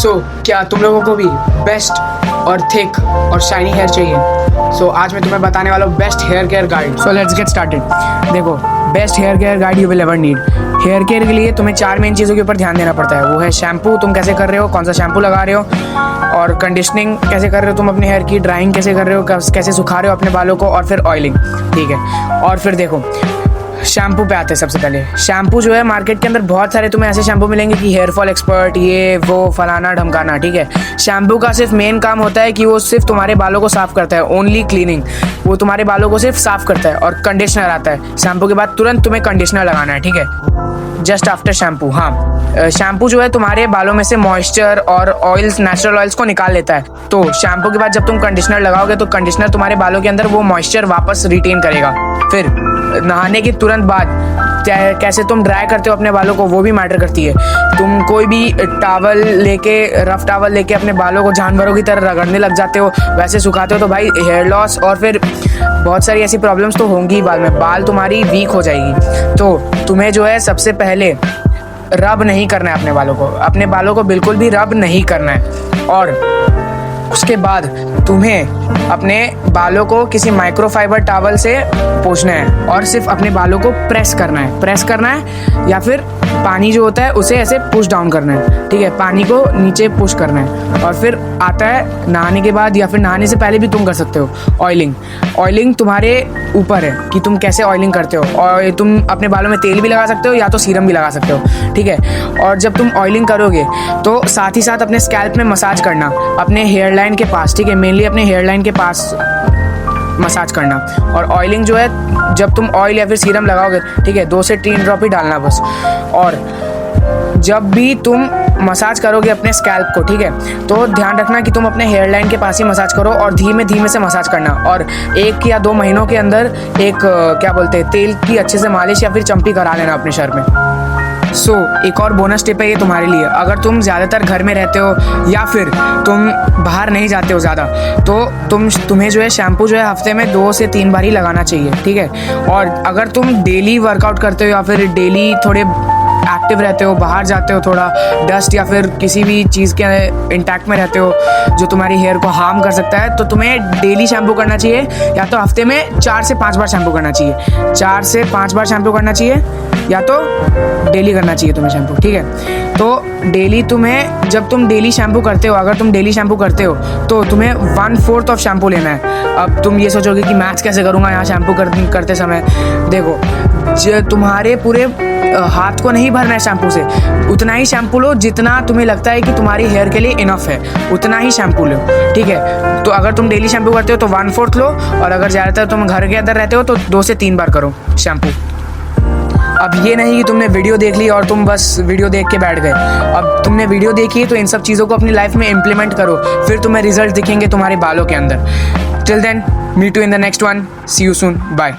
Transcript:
क्या तुम लोगों को भी बेस्ट और थिक और शाइनी हेयर चाहिए? आज मैं तुम्हें बताने वाला हूँ best hair care guide. Let's get started. देखो, best hair care guide you will ever need. Hair care के लिए तुम्हें 4 मेन चीज़ों के ऊपर ध्यान देना पड़ता है। वो है शैम्पू, तुम कैसे कर रहे हो, कौन सा शैम्पू लगा रहे हो, और कंडीशनिंग कैसे कर रहे हो तुम अपने हेयर की, ड्राइंग कैसे कर रहे हो, कैसे सुखा रहे हो अपने बालों को, और फिर ऑयलिंग। ठीक है, और फिर देखो शैम्पू पे आते हैं। सबसे पहले शैम्पू जो है, मार्केट के अंदर बहुत सारे तुम्हें ऐसे शैम्पू मिलेंगे कि हेयर फॉल एक्सपर्ट, ये वो फलाना ढमकाना। ठीक है, शैम्पू का सिर्फ मेन काम होता है कि वो सिर्फ तुम्हारे बालों को साफ करता है, ओनली क्लीनिंग। वो तुम्हारे बालों को सिर्फ साफ करता है। और कंडीशनर आता है शैम्पू के बाद, तुरंत तुम्हें कंडीशनर लगाना है। ठीक है, जस्ट आफ्टर शैम्पू। हाँ, शैम्पू जो है तुम्हारे बालों में से मॉइस्चर और ऑयल्स, नेचुरल ऑयल्स को निकाल लेता है। तो शैम्पू के बाद जब तुम कंडीशनर लगाओगे तो कंडीशनर तुम्हारे बालों के अंदर वो मॉइस्चर वापस रिटेन करेगा। फिर नहाने के तुरंत बाद कैसे तुम ड्राई करते हो अपने बालों को, वो भी मैटर करती है। तुम कोई भी टॉवल लेके, रफ टॉवल लेके अपने बालों को जानवरों की तरह रगड़ने लग जाते हो, वैसे सुखाते हो तो भाई हेयर लॉस और फिर बहुत सारी ऐसी प्रॉब्लम्स तो होंगी बाल में, बाल तुम्हारी वीक हो जाएगी। तो तुम्हें जो है सबसे पहले रब नहीं करना है अपने बालों को बिल्कुल भी रब नहीं करना है। और उसके बाद तुम्हें अपने बालों को किसी माइक्रोफाइबर टॉवल से पोंछना है और सिर्फ अपने बालों को प्रेस करना है या फिर पानी जो होता है उसे ऐसे पुश डाउन करना है। ठीक है, पानी को नीचे पुश करना है। और फिर आता है नहाने के बाद, या फिर नहाने से पहले भी तुम कर सकते हो ऑयलिंग तुम्हारे ऊपर है कि तुम कैसे ऑयलिंग करते हो। और तुम अपने बालों में तेल भी लगा सकते हो या तो सीरम भी लगा सकते हो। ठीक है, और जब तुम ऑयलिंग करोगे तो साथ ही साथ अपने स्कैल्प में मसाज करना, अपने हेयर लाइन के पास। ठीक है, मेनली अपने हेयर लाइन के पास मसाज करना। और ऑयलिंग जो है, जब तुम ऑयल या फिर सीरम लगाओगे, ठीक है, 2 से 3 ड्रॉप ही डालना बस। और जब भी तुम मसाज करोगे अपने स्कैल्प को, ठीक है, तो ध्यान रखना कि तुम अपने हेयर लाइन के पास ही मसाज करो और धीमे धीमे से मसाज करना। और 1 या 2 महीनों के अंदर एक क्या बोलते हैं, तेल की अच्छे से मालिश या फिर चम्पी करा लेना अपने सर में। एक और बोनस टिप है ये तुम्हारे लिए। अगर तुम ज़्यादातर घर में रहते हो या फिर तुम बाहर नहीं जाते हो ज़्यादा, तो तुम्हें जो है शैम्पू जो है हफ्ते में 2 से 3 बार ही लगाना चाहिए। ठीक है, और अगर तुम डेली वर्कआउट करते हो या फिर डेली थोड़े एक्टिव रहते हो, बाहर जाते हो, थोड़ा डस्ट या फिर किसी भी चीज़ के इंटैक्ट में रहते हो जो तुम्हारी हेयर को हार्म कर सकता है, तो तुम्हें डेली शैम्पू करना चाहिए, या तो हफ्ते में 4 से 5 बार शैम्पू करना चाहिए। 4 से 5 बार शैम्पू करना चाहिए, या तो डेली करना चाहिए तुम्हें शैम्पू। ठीक है, तो डेली तुम्हें, जब तुम डेली शैम्पू करते हो, अगर तुम डेली शैम्पू करते हो तो तुम्हें 1/4 ऑफ शैम्पू लेना है। अब तुम ये सोचोगे कि मैथ्स कैसे करूँगा यहाँ शैम्पू करते समय। देखो, तुम्हारे पूरे हाथ को नहीं भरना है शैम्पू से, उतना ही शैम्पू लो जितना तुम्हें लगता है कि तुम्हारी हेयर के लिए इनफ है, उतना ही शैम्पू लो। ठीक है, तो अगर तुम डेली शैम्पू करते हो तो 1/4 लो, और अगर ज़्यादातर तुम घर के अंदर रहते हो तो 2 से 3 बार करो शैम्पू। अब ये नहीं कि तुमने वीडियो देख ली और तुम बस वीडियो देख के बैठ गए। अब तुमने वीडियो देखी है तो इन सब चीज़ों को अपनी लाइफ में इम्प्लीमेंट करो, फिर तुम्हें रिजल्ट दिखेंगे तुम्हारे बालों के अंदर। Till then, meet you in the next one, see you soon, bye.